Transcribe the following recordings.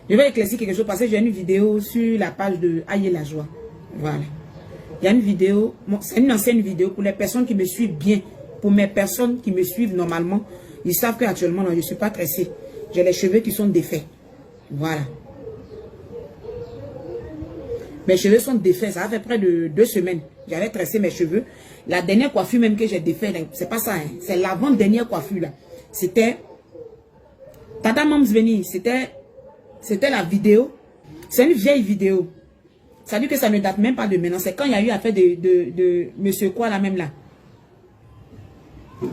Je vais éclaircir quelque chose parce que j'ai une vidéo sur la page de Aïe la joie. Voilà. Il y a une vidéo, c'est une ancienne vidéo pour les personnes qui me suivent bien. Pour mes personnes qui me suivent normalement, ils savent qu'actuellement, je ne suis pas tressée. J'ai les cheveux qui sont défaits. Voilà. Mes cheveux sont défaits. Ça a fait près de 2 semaines. J'avais tressé mes cheveux. La dernière coiffure même que j'ai défaite, c'est pas ça. Hein. C'est l'avant-dernière coiffure là. C'était Tata Mams Veni. C'était la vidéo. C'est une vieille vidéo. Ça veut dire que ça ne date même pas de maintenant. C'est quand il y a eu affaire de monsieur quoi là même là.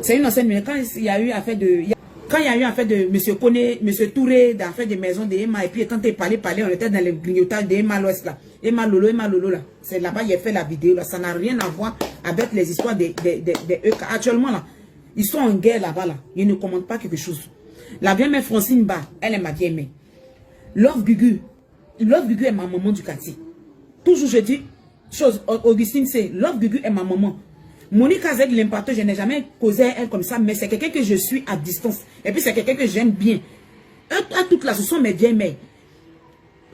C'est une ancienne, mais quand il y a eu affaire de... Quand il y a eu affaire de monsieur Koné, monsieur Touré, d'affaire des maisons de Emma, et puis quand il parlait, on était dans le grignotage de Emma l'Ouest là. Emma Lolo là. C'est là-bas il a fait la vidéo là. Ça n'a rien à voir avec les histoires des EK. Actuellement là, ils sont en guerre là-bas là. Ils ne commentent pas quelque chose. La vieille mère Francine Ba, elle est ma vieille mère. Love Gugu est ma maman du quartier. Toujours je dis, chose, Augustine c'est, Love Gugu est ma maman. Monique Azeg l'impacteur, je n'ai jamais causé elle comme ça, mais c'est quelqu'un que je suis à distance. Et puis c'est quelqu'un que j'aime bien. À toute là, ce sont mes vieilles mères.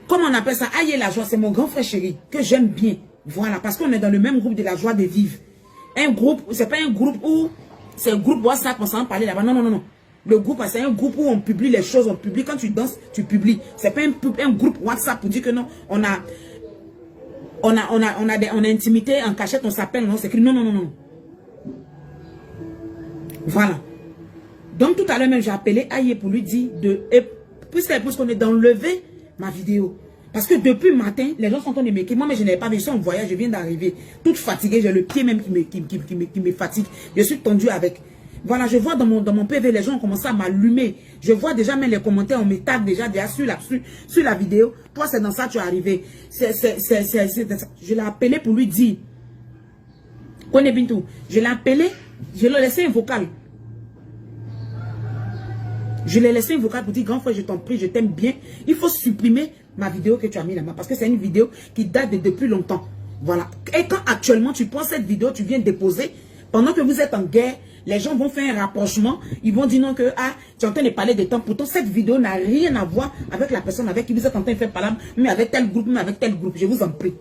Comment on appelle ça? Aïe la joie, c'est mon grand frère chéri, que j'aime bien. Voilà, parce qu'on est dans le même groupe de la joie de vivre. Un groupe, c'est pas un groupe où, c'est un groupe WhatsApp, on s'en parler là-bas. Non, non, non, non. Le groupe, c'est un groupe où on publie les choses, on publie. Quand tu danses, tu publies. C'est pas un groupe WhatsApp pour dire que non, on a intimité en cachette, on s'appelle, on s'écrit. Non, non, non, non. Voilà. Donc tout à l'heure même, j'ai appelé Aïe pour lui dire puisqu'on est d'enlever ma vidéo. Parce que depuis le matin, les gens sont en train de m'écrire. Moi, mais je n'ai pas vu, je suis en voyage, je viens d'arriver. Toute fatiguée, j'ai le pied même qui me fatigue. Je suis tendue avec. Voilà, je vois dans mon PV, les gens ont commencé à m'allumer. Je vois déjà même les commentaires, on me tag déjà sur la vidéo. Toi, c'est dans ça que tu es arrivé. Je l'ai appelé pour lui dire. Connais Bintou. Je l'ai appelé, je l'ai laissé un vocal. Je l'ai laissé un vocal pour dire, grand frère, je t'en prie, je t'aime bien. Il faut supprimer ma vidéo que tu as mis là-bas. Parce que c'est une vidéo qui date de depuis longtemps. Voilà. Et quand actuellement tu prends cette vidéo, tu viens déposer, pendant que vous êtes en guerre, les gens vont faire un rapprochement. Ils vont dire non que, tu es en train de parler des temps. Pourtant, cette vidéo n'a rien à voir avec la personne avec qui vous êtes en train de faire parler, mais avec tel groupe, mais avec tel groupe. Je vous en prie.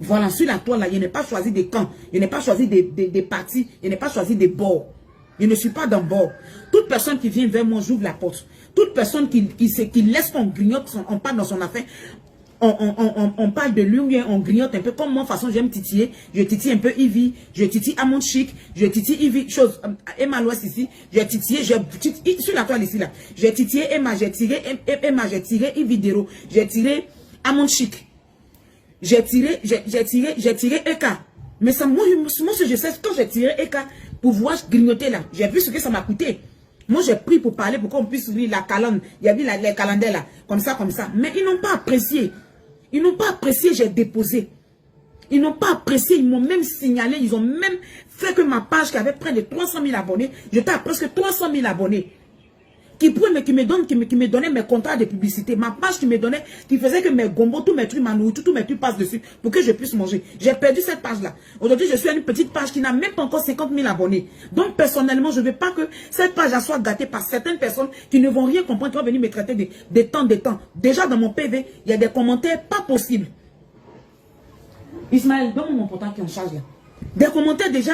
Voilà, sur la toile là, je n'ai pas choisi des camps. Je n'ai pas choisi des partis. Je n'ai pas choisi des bords. Je ne suis pas d'un bord. Toute personne qui vient vers moi, j'ouvre la porte. Toute personne qui laisse qu'on grignote, on parle dans son affaire, on parle de lui, on grignote un peu. Comme moi, de toute façon, j'aime titiller. Je titille un peu Ivy, je titille Amon Chic, je titille Ivy, chose, Emma l'Ouest ici, j'ai titillé, sur la toile ici là, j'ai titillé Emma, j'ai tiré Emma, j'ai tiré Ivy Dero, j'ai tiré Amon Chic, j'ai tiré Eka. Mais ça, moi, je sais, quand j'ai tiré Eka, pour pouvoir grignoter là, j'ai vu ce que ça m'a coûté. Moi, j'ai pris pour parler, pour qu'on puisse ouvrir la calende. Il y a vu les calendriers là, comme ça. Mais ils n'ont pas apprécié. Ils n'ont pas apprécié, j'ai déposé. Ils n'ont pas apprécié, ils m'ont même signalé, ils ont même fait que ma page qui avait près de 300 000 abonnés, j'étais à presque 300 000 abonnés. Qui me donnait mes contrats de publicité. Ma page qui me donnait, qui faisait que mes gombos, tous mes trucs, ma nourriture, tous mes trucs passent dessus pour que je puisse manger. J'ai perdu cette page-là. Aujourd'hui, je suis à une petite page qui n'a même pas encore 50 000 abonnés. Donc, personnellement, je ne veux pas que cette page soit gâtée par certaines personnes qui ne vont rien comprendre, qui vont venir me traiter des temps. Déjà, dans mon PV, il y a des commentaires pas possibles. Ismaël, donne-moi mon portable qui est en charge là. Des commentaires déjà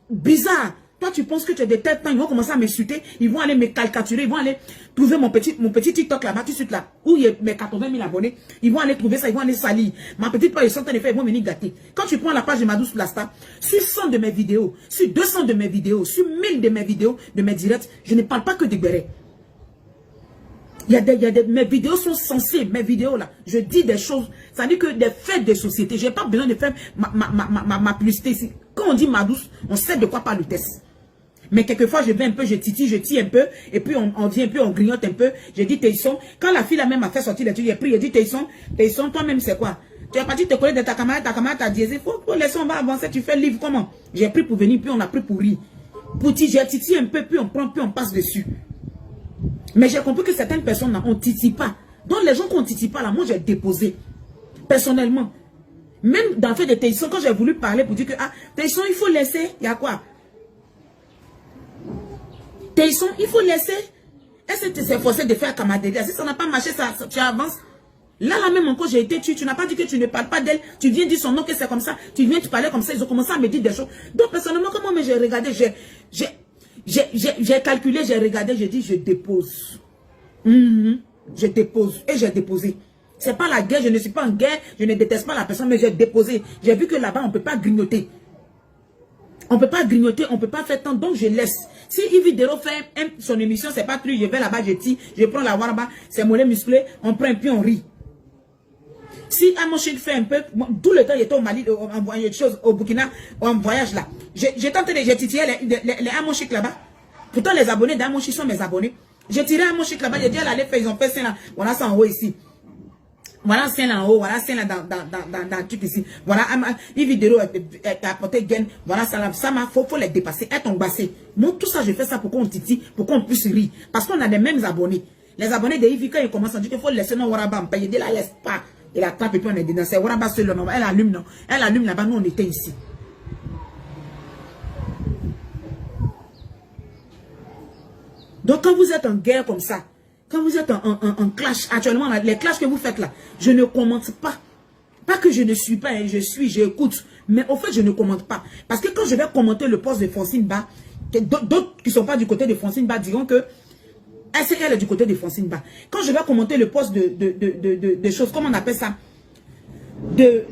bizarres. Toi, tu penses que tu es de tel temps, ils vont commencer à m'insulter, ils vont aller me caricaturer, ils vont aller trouver mon petit TikTok là-bas, tout de suite là, où il y a mes 80 000 abonnés, ils vont aller trouver ça, ils vont aller salir. Ma petite page, ils sont en train de faire, ils vont venir gâter. Quand tu prends la page de Madouce Plasta, sur 100 de mes vidéos, sur 200 de mes vidéos, sur 1000 de mes vidéos, de mes directs, je ne parle pas que de béret. Mes vidéos sont censées, mes vidéos là, je dis des choses, ça dit que des faits de société, je n'ai pas besoin de faire ma publicité ici. Quand on dit Madouce, on sait de quoi parle le test. Mais quelquefois, je vais un peu, je titille, je tire un peu, et puis on vient un peu, on grignote un peu. J'ai dit, Teisson, quand la fille là-même a fait sortir les trucs, j'ai pris, j'ai dit, Teisson, toi-même, c'est quoi? Tu es parti te coller de ta camarade t'a dit, il faut laisser, on va avancer, tu fais le livre, comment? J'ai pris pour venir, puis on a pris pour rire. J'ai titillé un peu, puis on prend, puis on passe dessus. Mais j'ai compris que certaines personnes, là, on titille pas. Donc les gens qu'on titille pas, là, moi, j'ai déposé. Personnellement. Même dans le fait de Teisson, quand j'ai voulu parler pour dire que, Teisson, il faut laisser, il y a quoi? Teisson, il faut laisser. Est-ce que tu t'es forcé de faire camaraderie? Si ça n'a pas marché, tu avances. Là même encore, j'ai été tu n'as pas dit que tu ne parles pas d'elle. Tu viens dire son nom, que c'est comme ça. Tu viens, tu parlais comme ça. Ils ont commencé à me dire des choses. Donc, personnellement, comment j'ai regardé, j'ai calculé, j'ai regardé, j'ai dit, je dépose. Je dépose. Et j'ai déposé. C'est pas la guerre, je ne suis pas en guerre. Je ne déteste pas la personne, mais j'ai déposé. J'ai vu que là-bas, on ne peut pas grignoter. On ne peut pas grignoter, on ne peut pas faire tant. Donc, je laisse. Si Yves Dero fait son émission, c'est pas plus. Je vais là-bas, je tire. Je prends la waraba, c'est mollet musclé. On prend un puis on rit. Si Amoshik fait un peu, tout le temps, il était au Mali, en voyage, au Burkina, en voyage là. J'ai tenté de, j'ai titillé les Amoshik là-bas. Pourtant, les abonnés d'Amoshik sont mes abonnés. J'ai tiré Amoshik là-bas, j'ai dit, elle faire, ils ont fait ça là. Voilà ça en haut ici. Voilà ça là en haut, voilà ça là dans le truc ici. Voilà, les vidéos, t'as apporté gain. Voilà ça là, ça m'a, faut les dépasser, être embassé. Moi, tout ça, je fais ça pour qu'on titille, pour qu'on puisse rire. Parce qu'on a les mêmes abonnés. Les abonnés de Yves, quand ils commencent à dire qu'il faut laisser nos Waraba, il dit la laisse pas. Il attrape et puis on est dedans. C'est Waraba seul, non. Elle allume, non. Elle allume là-bas, nous on était ici. Donc quand vous êtes en guerre comme ça, quand vous êtes en clash, actuellement, là, les clashs que vous faites là, je ne commente pas. Pas que je ne suis pas, hein, j'écoute. Mais au fait, je ne commente pas. Parce que quand je vais commenter le poste de Francine Ba, d'autres qui ne sont pas du côté de Francine Ba diront que elle est du côté de Francine Ba. Quand je vais commenter le poste de choses, comment on appelle ça, de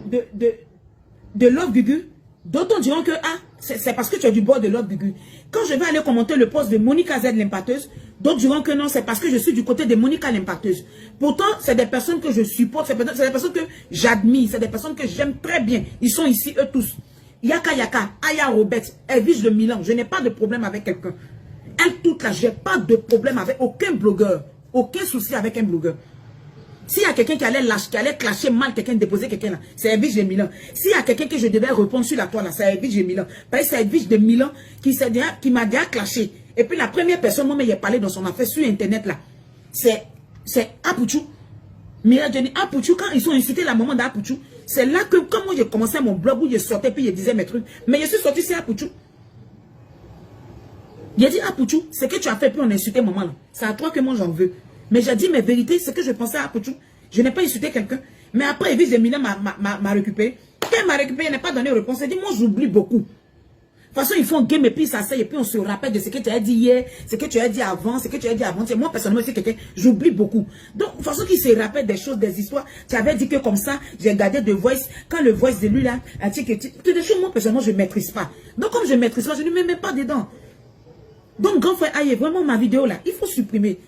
Love Gugu, d'autres diront que c'est parce que tu es du bord de Love Gugu. Quand je vais aller commenter le poste de Monica Z l'impacteuse, d'autres diront que non, c'est parce que je suis du côté de Monica l'impacteuse. Pourtant, c'est des personnes que je supporte, c'est des personnes que j'admire, c'est des personnes que j'aime très bien. Ils sont ici, eux tous. Yaka Yaka, Aya Robert, Elvis de Milan, je n'ai pas de problème avec quelqu'un. Elle toute là, je n'ai pas de problème avec aucun blogueur. Aucun souci avec un blogueur. S'il y a quelqu'un qui allait clasher mal quelqu'un, déposer quelqu'un là, c'est Elvis de Milan. S'il y a quelqu'un que je devais répondre sur la toile là, c'est Elvis de Milan. Parce que c'est Elvis de Milan qui m'a déjà clashé. Et puis la première personne, moi, j'ai parlé dans son affaire sur internet là, c'est Apouchou. Mais Apouchou, quand ils ont incité la maman d'Apouchou, c'est là que, quand moi j'ai commencé mon blog où je sortais puis je disais mes trucs, mais je suis sorti sur Apouchou. Il a dit, Apouchou, ce que tu as fait, puis on a insulté maman là. C'est à toi que moi j'en veux. Mais j'ai dit mes vérités, ce que je pensais à Apouchou. Je n'ai pas insulté quelqu'un. Mais après, Elvis Emile m'a récupéré. Quand il m'a récupéré, il n'a pas donné de réponse. Il dit, moi j'oublie beaucoup. De toute façon, ils font game et puis ils s'asseyent et puis on se rappelle de ce que tu as dit hier, ce que tu as dit avant, ce que tu as dit avant. Moi, personnellement, c'est quelqu'un, j'oublie beaucoup. Donc, de toute façon, qu'ils se rappellent des choses, des histoires. Tu avais dit que comme ça, j'ai gardé de voice. Quand le voice de lui là, a dit que des choses, moi, personnellement, je ne maîtrise pas. Donc, comme je ne maîtrise pas, je ne me mets pas dedans. Donc, grand frère, aïe, vraiment, ma vidéo là, il faut supprimer.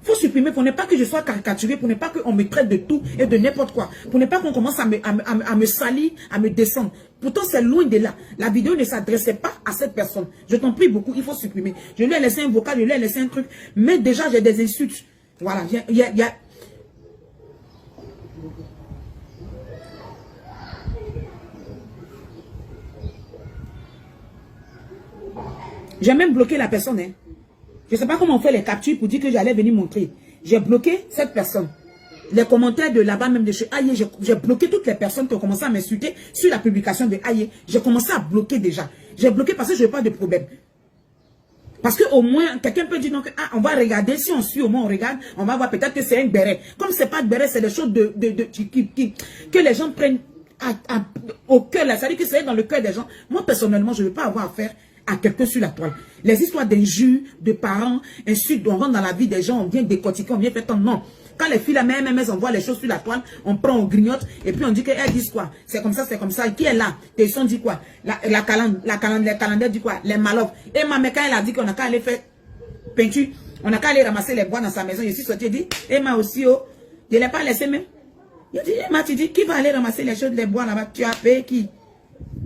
Il faut supprimer pour ne pas que je sois caricaturé, pour ne pas qu'on me traite de tout et de n'importe quoi. Pour ne pas qu'on commence à me salir, à me descendre. Pourtant, c'est loin de là. La vidéo ne s'adressait pas à cette personne. Je t'en prie beaucoup, il faut supprimer. Je lui ai laissé un vocal, je lui ai laissé un truc. Mais déjà, j'ai des insultes. Voilà, il y a... J'ai même bloqué la personne, hein. Je ne sais pas comment on fait les captures pour dire que j'allais venir montrer. J'ai bloqué cette personne. Les commentaires de là-bas, même de chez Aïe, j'ai bloqué toutes les personnes qui ont commencé à m'insulter sur la publication de Aïe. J'ai commencé à bloquer déjà. J'ai bloqué parce que je n'ai pas de problème. Parce qu'au moins, quelqu'un peut dire donc, on va regarder, si on suit, au moins on regarde, on va voir peut-être que c'est un béret. Comme ce n'est pas de béret, c'est des choses que les gens prennent au cœur. C'est-à-dire que c'est dans le cœur des gens. Moi, personnellement, je ne veux pas avoir affaire à quelqu'un sur la toile. Les histoires d'injures, de parents, insultes, on rentre dans la vie des gens, on vient décortiquer, on vient faire tant. Non. Quand les filles, même elles envoient les choses sur la toile, on prend, on grignote, et puis on dit qu'elles disent quoi. C'est comme ça, c'est comme ça. Qui est là? Tesson dit quoi? Les calendaires dit quoi? Les malofs. Et ma mère, quand elle a dit qu'on a qu'à aller faire peinture, on a qu'à aller ramasser les bois dans sa maison, je suis sorti, dit, Emma aussi, oh, je ne l'ai pas laissé même. Il dit, Emma, tu dis, qui va aller ramasser les choses, les bois là-bas? Tu as payé qui?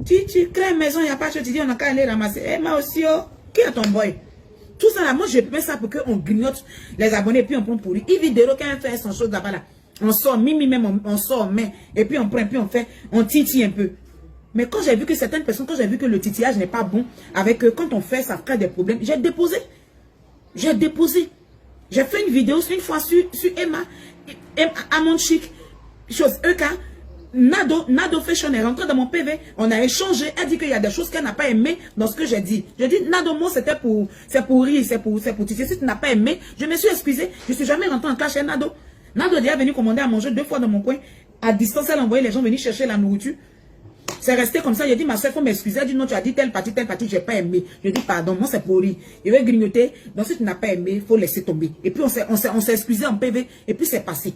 Tu crées une maison, il n'y a pas de chose, tu dis, on a qu'à aller ramasser. Eh, moi aussi, oh, qui est ton boy? Tout ça là, moi je mets ça pour qu'on grignote les abonnés, puis on prend pour lui. Il vidéo, quand elle fait son chose là-bas là, on sort, Mimi même, on sort, mais, et puis on prend, puis on fait, on titille un peu. Mais quand j'ai vu que certaines personnes, quand j'ai vu que le titillage n'est pas bon, avec eux, quand on fait, ça crée des problèmes, j'ai déposé. J'ai déposé. J'ai fait une vidéo une fois sur Emma, Amonchik, chose, EK. Nado Fashion est rentré dans mon PV. On a échangé. Elle dit qu'il y a des choses qu'elle n'a pas aimé dans ce que j'ai dit. Je dis, Nado, moi, c'est pour rire, c'est pour titiller. Si tu n'as pas aimé, je me suis excusé. Je ne suis jamais rentré en clash chez Nado. Nado est déjà venu commander à manger 2 fois dans mon coin. À distance, elle envoyait les gens venir chercher la nourriture. C'est resté comme ça. J'ai dit, ma soeur, il faut m'excuser. Elle dit, non, tu as dit telle partie, j'ai pas aimé. Je dis, pardon, moi, c'est pour rire. Je vais grignoter. Donc, si tu n'as pas aimé, il faut laisser tomber. Et puis, on s'est excusé en PV. Et puis, c'est passé.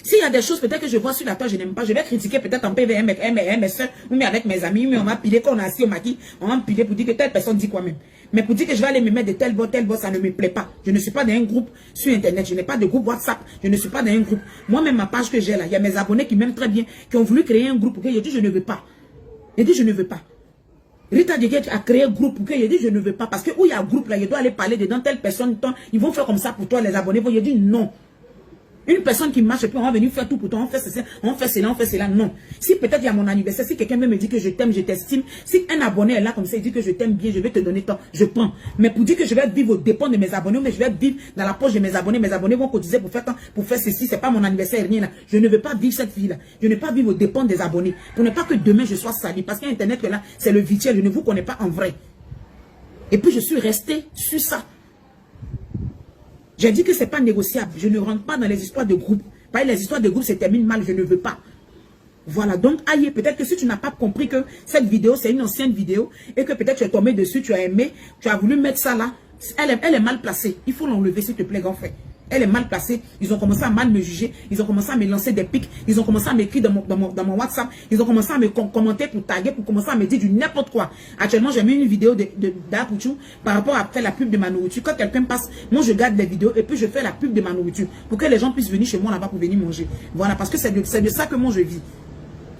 S'il y a des choses peut-être que je vois sur la toile, je n'aime pas, je vais critiquer peut-être en PV, mes soeurs, ou mais avec mes amis, mais on va piler, quand on a assis au maquis, on va piler pour dire que telle personne dit quoi même. Mais pour dire que je vais aller me mettre de tel bot, ça ne me plaît pas. Je ne suis pas dans un groupe sur Internet, je n'ai pas de groupe WhatsApp, je ne suis pas dans un groupe. Moi-même, ma page que j'ai là, il y a mes abonnés qui m'aiment très bien, qui ont voulu créer un groupe, j'ai dit je ne veux pas. J'ai dit je ne veux pas. Rita Diguet a créé un groupe, j'ai dit je ne veux pas, parce que où il y a un groupe là, je dois aller parler dedans, telle personne, ils vont faire comme ça pour toi, les abonnés, j'ai dit non. Une personne qui marche et puis on va venir faire tout pour toi, on fait cela, on fait cela, non. Si peut-être il y a mon anniversaire, si quelqu'un me dit que je t'aime, je t'estime, si un abonné est là comme ça, il dit que je t'aime bien, je vais te donner temps, je prends. Mais pour dire que je vais vivre aux dépens de mes abonnés, mais je vais vivre dans la poche de mes abonnés vont cotiser pour faire temps, pour faire ceci, c'est pas mon anniversaire, rien là. Je ne veux pas vivre cette vie là. Je ne veux pas vivre aux dépens des abonnés. Pour ne pas que demain je sois sali, parce qu'Internet là, c'est le virtuel, je ne vous connais pas en vrai. Et puis je suis resté sur ça. J'ai dit que ce n'est pas négociable. Je ne rentre pas dans les histoires de groupe. Pas les histoires de groupe se terminent mal, je ne veux pas. Voilà, donc aïe, peut-être que si tu n'as pas compris que cette vidéo, c'est une ancienne vidéo, et que peut-être tu es tombé dessus, tu as aimé, tu as voulu mettre ça là, elle est mal placée. Il faut l'enlever, s'il te plaît, grand frère. Elle est mal placée. Ils ont commencé à mal me juger. Ils ont commencé à me lancer des pics. Ils ont commencé à m'écrire dans mon WhatsApp. Ils ont commencé à me commenter pour taguer, pour commencer à me dire du n'importe quoi. Actuellement, j'ai mis une vidéo d'Apouchou par rapport à faire la pub de ma nourriture. Quand quelqu'un passe, moi je garde les vidéos et puis je fais la pub de ma nourriture pour que les gens puissent venir chez moi là-bas pour venir manger. Voilà, parce que c'est de ça que moi je vis.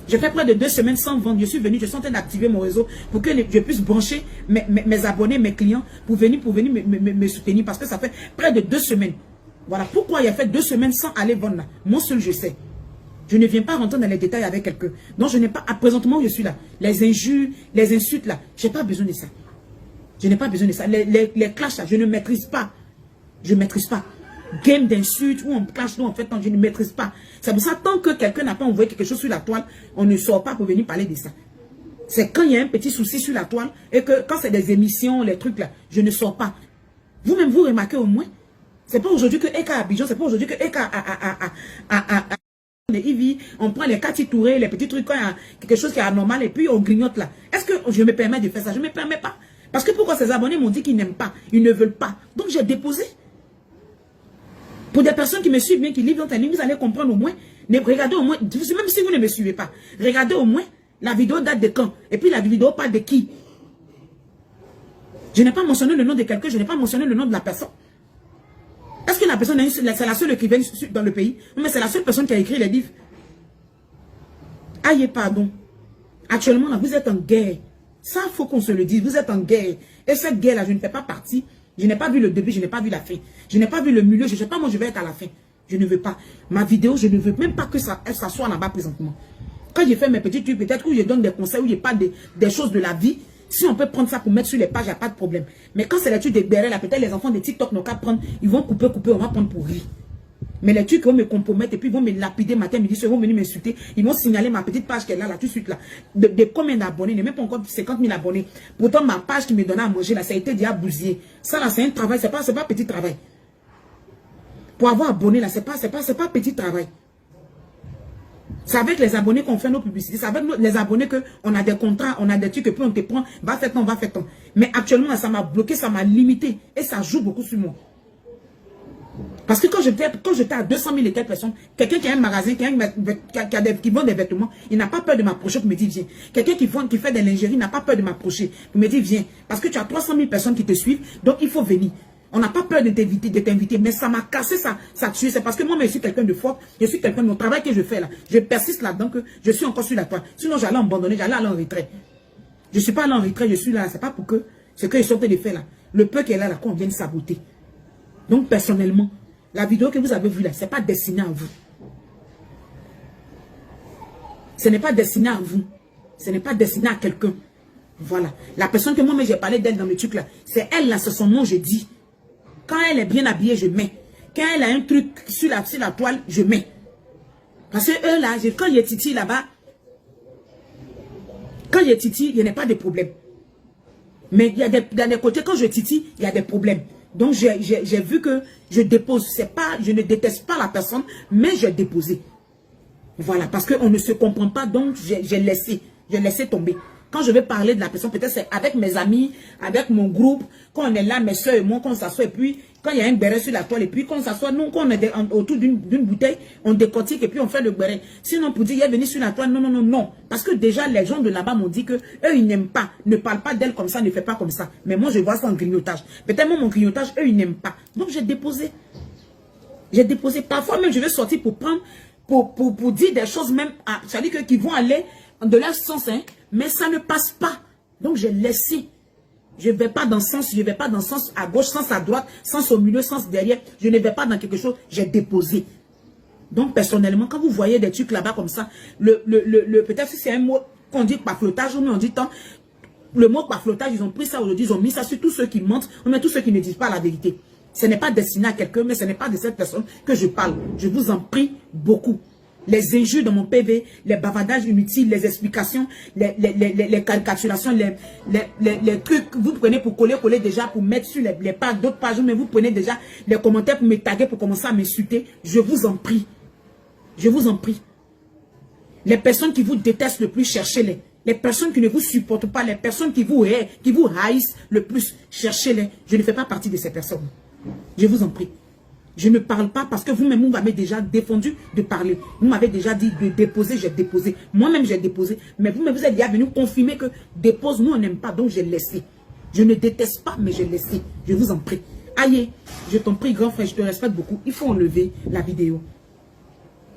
J'ai fait près de 2 semaines sans vendre. Je suis venu, je suis en train d'activer mon réseau pour que je puisse brancher mes abonnés, mes clients pour venir me soutenir parce que ça fait près de 2 semaines. Voilà pourquoi il a fait 2 semaines sans aller vendre là. Moi seul je sais. Je ne viens pas rentrer dans les détails avec quelqu'un. Donc je n'ai pas, présentement je suis là. Les injures, les insultes là, je n'ai pas besoin de ça. Je n'ai pas besoin de ça. Les clashs là, je ne maîtrise pas. Je ne maîtrise pas. Game d'insultes, où on clash, où en fait, je ne maîtrise pas. C'est pour ça, tant que quelqu'un n'a pas envoyé quelque chose sur la toile, on ne sort pas pour venir parler de ça. C'est quand il y a un petit souci sur la toile, et que quand c'est des émissions, les trucs là, je ne sors pas. Vous-même, vous remarquez au moins. C'est pas aujourd'hui que Eka Abidjan, c'est pas aujourd'hui que Eka on prend les Cathy Touré, les petits trucs, quand il y a quelque chose qui est anormal, et puis on grignote là. Est-ce que je me permets de faire ça? Je ne me permets pas. Parce que pourquoi ces abonnés m'ont dit qu'ils n'aiment pas, ils ne veulent pas. Donc j'ai déposé. Pour des personnes qui me suivent bien, qui lisent dans ta ligne, vous allez comprendre au moins. Regardez au moins, même si vous ne me suivez pas, regardez au moins, la vidéo date de quand? Et puis la vidéo parle de qui? Je n'ai pas mentionné le nom de quelqu'un, je n'ai pas mentionné le nom de la personne. Est-ce que la personne, c'est la seule écrivaine dans le pays? Mais c'est la seule personne qui a écrit les livres. Aïe, pardon. Actuellement, là, vous êtes en guerre. Ça, il faut qu'on se le dise. Vous êtes en guerre. Et cette guerre-là, je ne fais pas partie. Je n'ai pas vu le début, je n'ai pas vu la fin. Je n'ai pas vu le milieu, je ne sais pas moi je vais être à la fin. Je ne veux pas. Ma vidéo, je ne veux même pas que ça soit là-bas présentement. Quand j'ai fait mes petits trucs, peut-être où je donne des conseils, où je parle des choses de la vie, si on peut prendre ça pour mettre sur les pages, il n'y a pas de problème. Mais quand c'est les trucs de derrière, là, peut-être les enfants de TikTok n'ont qu'à prendre, ils vont couper, on va prendre pour rire. Mais les trucs qui vont me compromettre et puis ils vont me lapider matin, midi, ils vont venir m'insulter. Ils vont signaler ma petite page qu'elle a là, tout de suite là. De combien d'abonnés? Il n'y a même pas encore 50 000 abonnés. Pourtant, ma page qui me donnait à manger là, ça a été déjà bousillé. Ça là, c'est un travail, c'est pas petit travail. Pour avoir abonné là, c'est pas petit travail. C'est avec les abonnés qu'on fait nos publicités. C'est avec les abonnés qu'on a des contrats, on a des trucs, et puis on te prend, va faire ton. Mais actuellement, ça m'a bloqué, ça m'a limité. Et ça joue beaucoup sur moi. Parce que quand j'étais à 200 000 et quelques personnes, quelqu'un qui a un magasin, qui vend des vêtements, il n'a pas peur de m'approcher pour me dire viens. Quelqu'un qui fait des lingeries n'a pas peur de m'approcher pour me dire viens. Parce que tu as 300 000 personnes qui te suivent, donc il faut venir. On n'a pas peur de t'inviter, mais ça m'a cassé, ça tue. C'est parce que moi, je suis quelqu'un de fort, je suis quelqu'un de mon travail que je fais là. Je persiste là-dedans que je suis encore sur la toile. Sinon, j'allais abandonner, j'allais aller en retrait. Je ne suis pas allé en retrait, je suis là. C'est pas pour que ce que je sortais de faire là. Le peu qu'elle a là, qu'on vienne saboter. Donc, personnellement, la vidéo que vous avez vue là, ce n'est pas destiné à vous. Ce n'est pas destiné à vous. Ce n'est pas destiné à quelqu'un. Voilà. La personne que moi, j'ai parlé d'elle dans le truc là, c'est elle là, c'est son nom, je dis. Quand elle est bien habillée, je mets. Quand elle a un truc sur la toile, je mets. Parce que eux là, quand il y a Titi là-bas, quand il y a Titi, il n'y a pas de problème. Mais il y a des côtés, quand je Titi, il y a des problèmes. Donc, j'ai vu que je dépose. Je ne déteste pas la personne, mais j'ai déposé. Voilà, parce qu'on ne se comprend pas, donc j'ai laissé tomber. Quand je vais parler de la personne, peut-être c'est avec mes amis, avec mon groupe, quand on est là, mes soeurs et moi, quand on s'assoit, et puis quand il y a un béret sur la toile, et puis quand on s'assoit, nous, quand on est autour d'une bouteille, on décortique et puis on fait le béret. Sinon, pour dire, il est venu sur la toile, non, non, non, non. Parce que déjà, les gens de là-bas m'ont dit que eux, ils n'aiment pas. Ne parle pas d'elle comme ça, ne fais pas comme ça. Mais moi, je vois ça en grignotage. Peut-être moi, mon grignotage, eux, ils n'aiment pas. Donc, j'ai déposé. J'ai déposé. Parfois, même, je vais sortir pour prendre, pour dire des choses même, c'est-à-dire qui vont aller de leur sens, hein, mais ça ne passe pas. Donc, j'ai laissé. Je ne vais pas dans le sens, je ne vais pas dans le sens à gauche, sens à droite, sens au milieu, sens derrière. Je ne vais pas dans quelque chose, j'ai déposé. Donc, personnellement, quand vous voyez des trucs là-bas comme ça, peut-être si c'est un mot qu'on dit paflotage, on dit tant, le mot paflotage, ils ont pris ça aujourd'hui, ils ont mis ça sur tous ceux qui mentent, on met tous ceux qui ne disent pas la vérité. Ce n'est pas destiné à quelqu'un, mais ce n'est pas de cette personne que je parle. Je vous en prie beaucoup. Les injures dans mon PV, les bavardages inutiles, les explications, les caricaturations, les trucs que vous prenez pour coller déjà, pour mettre sur les pages, d'autres pages, mais vous prenez déjà les commentaires pour me taguer, pour commencer à m'insulter. Je vous en prie. Je vous en prie. Les personnes qui vous détestent le plus, cherchez-les. Les personnes qui ne vous supportent pas, les personnes qui vous haïssent le plus, cherchez-les. Je ne fais pas partie de ces personnes. Je vous en prie. Je ne parle pas parce que vous-même, vous m'avez déjà défendu de parler. Vous m'avez déjà dit de déposer, j'ai déposé. Moi-même, j'ai déposé. Mais vous-même, vous êtes déjà venu confirmer que dépose, nous, on n'aime pas. Donc, j'ai laissé. Je ne déteste pas, mais j'ai laissé. Je vous en prie. Aïe, je t'en prie, grand frère, je te respecte beaucoup. Il faut enlever la vidéo.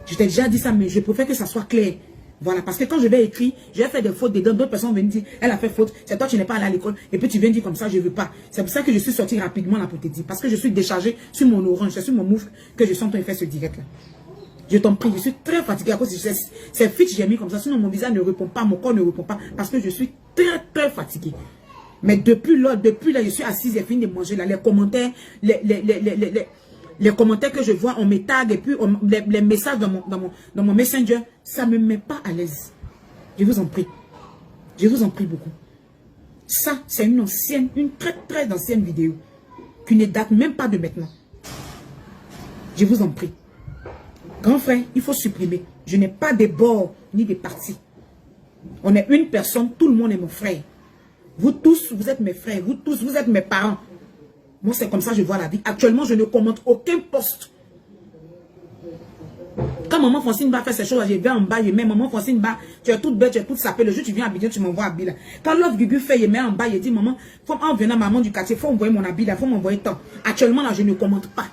Je t'ai déjà dit ça, mais je préfère que ça soit clair. Voilà, parce que quand je vais écrire, je vais faire des fautes dedans, d'autres personnes viennent dire, elle a fait faute, c'est toi, tu n'es pas allé à l'école, et puis tu viens dire comme ça, je ne veux pas. C'est pour ça que je suis sorti rapidement là pour te dire, parce que je suis déchargé sur mon orange, c'est sur mon moufle que je suis en train de faire ce direct là. Je t'en prie, je suis très fatigué à cause de ces fiches que j'ai mis comme ça, sinon mon visage ne répond pas, mon corps ne répond pas, parce que je suis très très fatigué. Mais depuis là, je suis assise, j'ai fini de manger là, les commentaires, les commentaires que je vois, on me tag et puis les messages dans mon messenger, ça ne me met pas à l'aise. Je vous en prie. Je vous en prie beaucoup. Ça, c'est une très très ancienne vidéo qui ne date même pas de maintenant. Je vous en prie. Grand frère, il faut supprimer. Je n'ai pas de bord ni de parti. On est une personne, tout le monde est mon frère. Vous tous, vous êtes mes frères. Vous tous, vous êtes mes parents. Moi, c'est comme ça que je vois la vie. Actuellement, je ne commente aucun post. Quand maman Francine va faire ces choses, je vais en bas, je mets maman Francine va, tu es toute bête, tu es toute sapée. Le jour tu viens à Abidjan, tu m'envoies à Abidjan. Quand l'autre Gugu fait, je mets en bas, je dis maman, en venant maman du quartier, il faut envoyer mon habit là, il faut m'envoyer tant. Actuellement, là, je ne commente pas.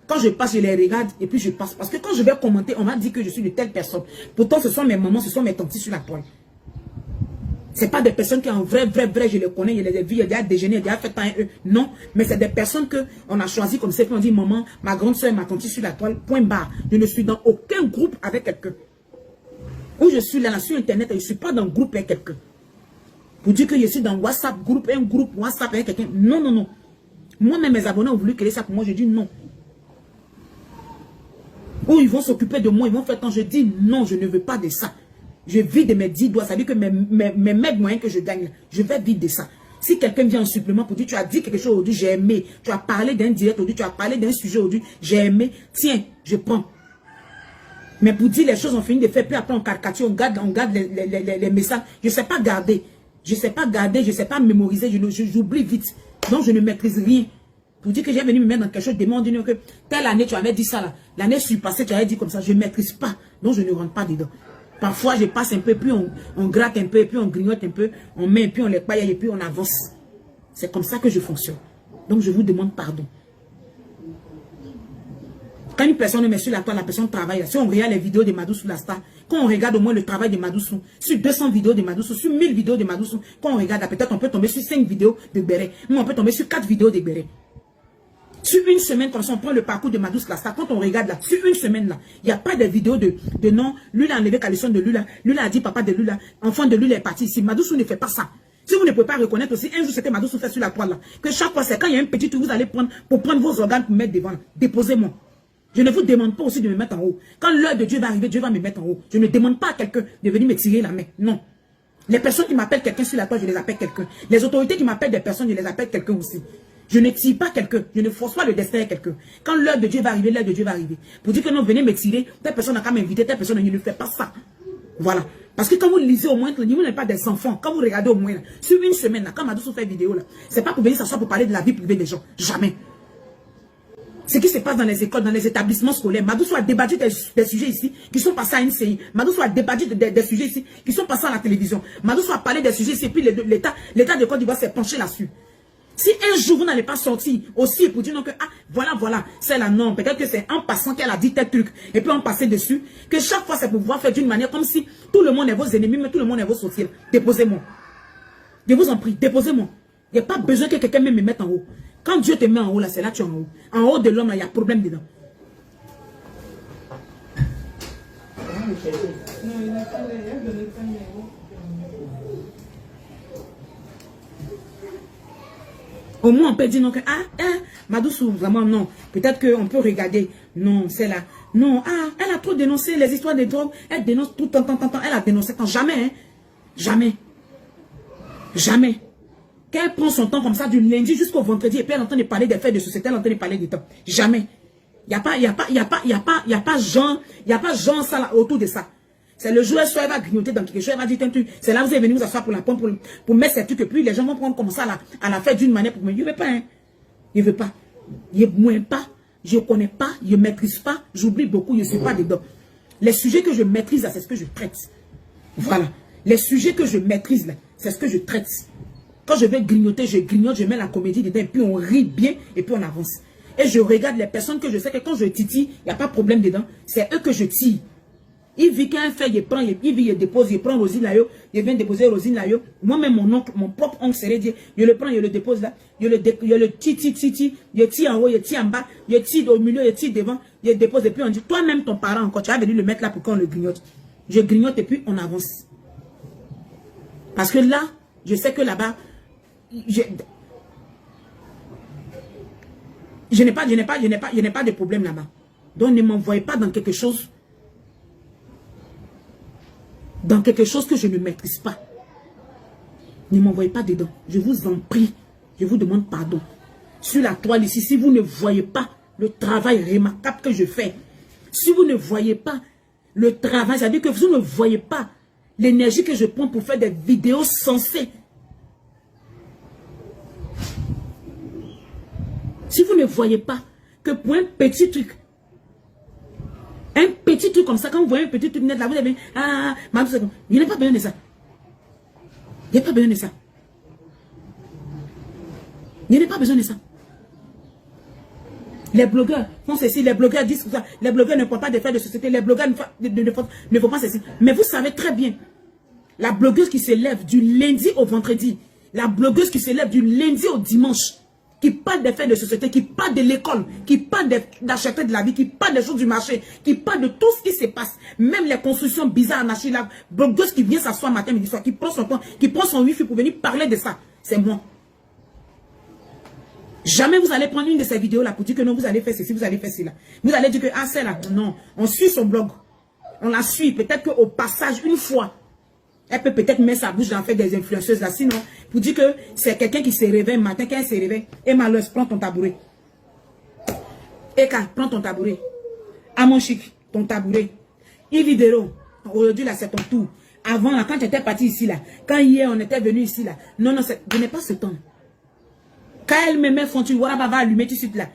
Quand je passe, je les regarde et puis je passe. Parce que quand je vais commenter, on m'a dit que je suis de telle personne. Pourtant, ce sont mes mamans, ce sont mes tantes sur la toile. Ce n'est pas des personnes qui en vrai, je les connais, je les ai vues, il y a déjà déjeuné, il y a déjà fait temps eux. Non, mais c'est des personnes qu'on a choisi comme ça, puis on dit maman, ma grande soeur, ma tante sur la toile, point barre. Je ne suis dans aucun groupe avec quelqu'un. Où je suis là, sur Internet, je ne suis pas dans un groupe avec quelqu'un. Pour dire que je suis dans WhatsApp, un groupe WhatsApp avec quelqu'un. Non, non, non. Moi-même, mes abonnés ont voulu créer ça pour moi, je dis non. Où ils vont s'occuper de moi, ils vont faire tant, je dis non, je ne veux pas de ça. Je vis de mes 10 doigts, ça veut dire que mes maigres moyens que je gagne, je vais vivre de ça. Si quelqu'un vient en supplément pour dire, tu as dit quelque chose aujourd'hui, j'ai aimé. Tu as parlé d'un direct aujourd'hui, tu as parlé d'un sujet aujourd'hui, j'ai aimé. Tiens, je prends. Mais pour dire les choses, on finit de faire, puis après on caricature, on garde les messages. Je ne sais pas garder. Je ne sais pas garder, je ne sais pas mémoriser, j'oublie vite. Donc je ne maîtrise rien. Pour dire que j'ai venu me mettre dans quelque chose, demande que telle année tu avais dit ça là. L'année surpassée, tu avais dit comme ça, je ne maîtrise pas. Donc je ne rentre pas dedans. Parfois, je passe un peu, puis on gratte un peu, puis on grignote un peu, on met, puis on les paille, et puis on avance. C'est comme ça que je fonctionne. Donc, je vous demande pardon. Quand une personne met sur la toile, la personne travaille. Si on regarde les vidéos de Madoussou la star, quand on regarde au moins le travail de Madoussou, sur 200 vidéos de Madoussou, sur 1000 vidéos de Madoussou, quand on regarde, peut-être on peut tomber sur 5 vidéos de Béret. Moi, on peut tomber sur 4 vidéos de Béret. Sur une semaine, comme ça, on prend le parcours de Madoussou la star. Quand on regarde là, sur une semaine là, il n'y a pas de vidéo de non, Lula a enlevé Calisson de Lula, Lula a dit papa de Lula, enfant de Lula est parti ici. Madoussou ne fait pas ça. Si vous ne pouvez pas reconnaître aussi, un jour c'était Madoussou fait sur la toile là, que chaque fois c'est quand il y a un petit truc, vous allez prendre pour prendre vos organes pour mettre devant là. Déposez-moi. Je ne vous demande pas aussi de me mettre en haut. Quand l'heure de Dieu va arriver, Dieu va me mettre en haut. Je ne demande pas à quelqu'un de venir me tirer la main. Non. Les personnes qui m'appellent quelqu'un sur la toile, je les appelle quelqu'un. Les autorités qui m'appellent des personnes, je les appelle quelqu'un aussi. Je ne tire pas quelqu'un. Je ne force pas le destin à quelqu'un. Quand l'heure de Dieu va arriver, l'heure de Dieu va arriver. Pour dire que non, venez me tirer, telle personne n'a qu'à m'inviter, telle personne, je ne fais pas ça. Voilà. Parce que quand vous lisez au moins, vous n'êtes pas des enfants. Quand vous regardez au moins, là, sur une semaine, là, quand Madoussou fait vidéo, là, c'est pas pour venir s'asseoir pour parler de la vie privée des gens. Jamais. Ce qui se passe dans les écoles, dans les établissements scolaires. Madoussou a débattu des sujets ici qui sont passés à une CI. Madoussou a débattu des sujets ici qui sont passés à la télévision. Madoussou a parlé des sujets ici et puis l'État de Côte d'Ivoire s'est penché là-dessus. Si un jour vous n'allez pas sortir aussi pour dire non que ah voilà c'est la norme, peut-être que c'est en passant qu'elle a dit tel truc et puis on passait dessus, que chaque fois c'est pour pouvoir faire d'une manière comme si tout le monde est vos ennemis mais tout le monde est vos sorciers. Déposez-moi. Je vous en prie, déposez-moi. Il n'y a pas besoin que quelqu'un me mette en haut. Quand Dieu te met en haut là, c'est là que tu es en haut. En haut de l'homme, il y a problème dedans. Au moins, on peut dire non que, Madoussou, vraiment non. Peut-être qu'on peut regarder. Non, c'est là. Non, elle a trop dénoncé les histoires de drogue. Elle dénonce tout le temps. Elle a dénoncé tant. Jamais, hein. Jamais. Jamais. Qu'elle prend son temps comme ça du lundi jusqu'au vendredi et puis elle entend parler des faits de société, elle entend parler du temps. Jamais. Il n'y a pas genre ça là, autour de ça. C'est le jour, elle va grignoter dans quelque chose, elle va dire, c'est là où vous êtes venu vous asseoir pour la pompe, pour mettre ces trucs, et puis les gens vont prendre comme ça là, à la fête d'une manière pour me dire, je ne veux pas, hein. Je ne veux pas. Je ne pas, je ne connais pas, je ne maîtrise pas, j'oublie beaucoup, je ne suis pas dedans. Les sujets que je maîtrise là, c'est ce que je traite. Voilà. Les sujets que je maîtrise là, c'est ce que je traite. Quand je vais grignoter, je grignote, je mets la comédie dedans, et puis on rit bien, et puis on avance. Et je regarde les personnes que je sais que quand je titille, il n'y a pas de problème dedans, c'est eux que je tire. Il vit qu'un fait, il prend, il dépose, il prend Rosine là, il vient déposer Rosine là. Moi-même, mon oncle, mon propre oncle serait dit, je le prends, je le dépose là, je le tire, je tire en haut, je tire en bas, je tire au milieu, je tire devant, je dépose, et puis on dit, toi-même ton parent encore, tu as venu le mettre là pour qu'on le grignote. Je grignote et puis on avance. Parce que là, je sais que là-bas, je n'ai pas de problème là-bas. Donc ne m'envoyez pas dans quelque chose que je ne maîtrise pas. Ne m'envoyez pas dedans. Je vous en prie. Je vous demande pardon. Sur la toile ici, si vous ne voyez pas le travail remarquable que je fais, si vous ne voyez pas le travail, c'est-à-dire que vous ne voyez pas l'énergie que je prends pour faire des vidéos sensées. Si vous ne voyez pas que pour un petit truc comme ça, quand vous voyez un petit truc net là, vous avez il n'y a pas besoin de ça. Il n'y a pas besoin de ça. Il n'y a pas besoin de ça. Les blogueurs font ceci, les blogueurs disent ça, les blogueurs ne font pas des faits de société, les blogueurs ne font pas ceci. Mais vous savez très bien, la blogueuse qui se lève du lundi au vendredi, la blogueuse qui se lève du lundi au dimanche, qui parle des faits de société, qui parle de l'école, qui parle d'acheter de la vie, qui parle des choses du marché, qui parle de tout ce qui se passe, même les constructions bizarres en Achille, la blogueuse qui vient s'asseoir matin, midi, soir, qui prend son temps, qui prend son wifi pour venir parler de ça, c'est moi. Jamais vous allez prendre une de ces vidéos là pour dire que non, vous allez faire ceci, vous allez faire cela. Vous allez dire que ah c'est là, non, on suit son blog, on la suit, peut-être qu'au passage, une fois, elle peut peut-être mettre sa bouche dans fait des influenceuses là. Sinon, pour dire que c'est quelqu'un qui se réveille matin, quand elle se réveille, et malheureusement, prends ton tabouret. Eka, prends ton tabouret. Amon Chic, ton tabouret. Yvidero, aujourd'hui là, c'est ton tour. Avant là, quand tu étais parti ici là, quand hier on était venu ici là, non, je n'ai pas ce temps. Quand elle me met fondu, voilà, va allumer tout de suite là.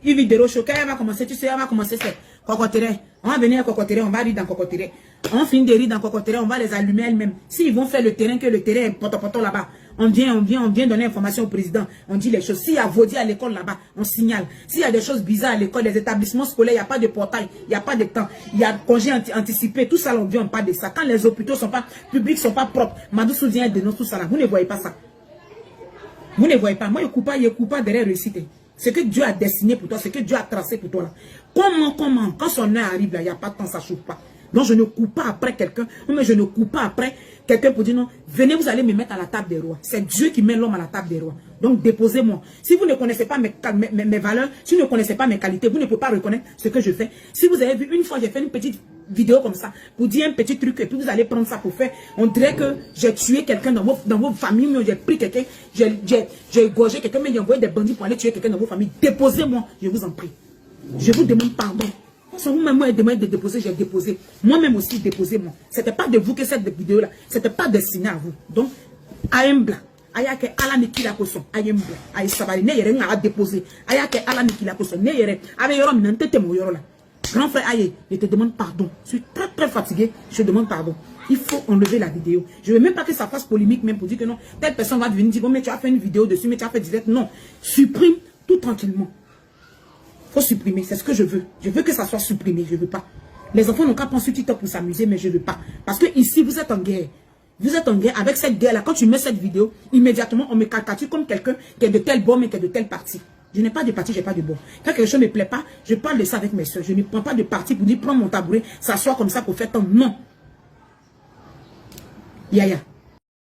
Yvidero, quand elle va commencer, tu sais, elle va commencer c'est cocoteré. On va venir à cocoteré, on va rire dans cocoteré. On finit de rire dans cocoteré, on va les allumer elles-mêmes. S'ils vont faire le terrain, que le terrain est poto là-bas, on vient donner information au président. On dit les choses. S'il y a vaudit à l'école là-bas, on signale. S'il y a des choses bizarres à l'école, les établissements scolaires, il n'y a pas de portail, il n'y a pas de temps, il y a congé anticipé, tout ça, on vient, on parle de ça. Quand les hôpitaux sont pas publics, sont pas propres, Madoussou vient et dénonce tout ça là. Vous ne voyez pas ça. Vous ne voyez pas. Moi, je ne coupe pas derrière réussite. Ce que Dieu a dessiné pour toi, ce que Dieu a tracé pour toi là. Comment, quand son heure arrive là, il n'y a pas de temps, ça ne chauffe pas. Donc je ne coupe pas après quelqu'un, mais je ne coupe pas après quelqu'un pour dire non, venez, vous allez me mettre à la table des rois. C'est Dieu qui met l'homme à la table des rois. Donc déposez-moi. Si vous ne connaissez pas mes valeurs, si vous ne connaissez pas mes qualités, vous ne pouvez pas reconnaître ce que je fais. Si vous avez vu une fois, j'ai fait une petite vidéo comme ça, pour dire un petit truc, et puis vous allez prendre ça pour faire. On dirait que j'ai tué quelqu'un dans vos familles, mais j'ai pris quelqu'un, j'ai égorgé quelqu'un, mais j'ai envoyé des bandits pour aller tuer quelqu'un dans vos familles. Déposez-moi, je vous en prie. Je vous demande pardon. Si vous-même moi demandé de déposer, j'ai déposé. Moi-même aussi, déposez-moi. C'était pas de vous que cette vidéo-là, c'était pas destiné à vous. Donc, Aïmbla. Ayake ala nikila koso ayembe ay sabali ne yere ngala déposer ayake ala nikila koso ne yere ave yoro minante mo yoro là. Grand frère Aye, je te demande pardon. Je suis très fatigué, je demande pardon. Il faut enlever la vidéo. Je veux même pas que ça fasse polémique même pour dire que non, telle personne va venir dire bon mais tu as fait une vidéo dessus, mais tu as fait direct. Non, supprime tout tranquillement. Faut supprimer, c'est ce que je veux. Je veux que ça soit supprimé, je veux pas. Les enfants n'ont qu'à prendre sur TikTok pour s'amuser, mais je veux pas. Parce que ici vous êtes en guerre. Vous êtes en guerre avec cette guerre-là. Quand tu mets cette vidéo, immédiatement, on me caricature comme quelqu'un qui est de tel bord, mais qui est de tel parti. Je n'ai pas de parti, je n'ai pas de bord. Quand quelque chose ne me plaît pas, je parle de ça avec mes soeurs. Je ne prends pas de parti pour dire, prends mon tabouret, s'asseoir comme ça pour faire tant. Non. Yaya.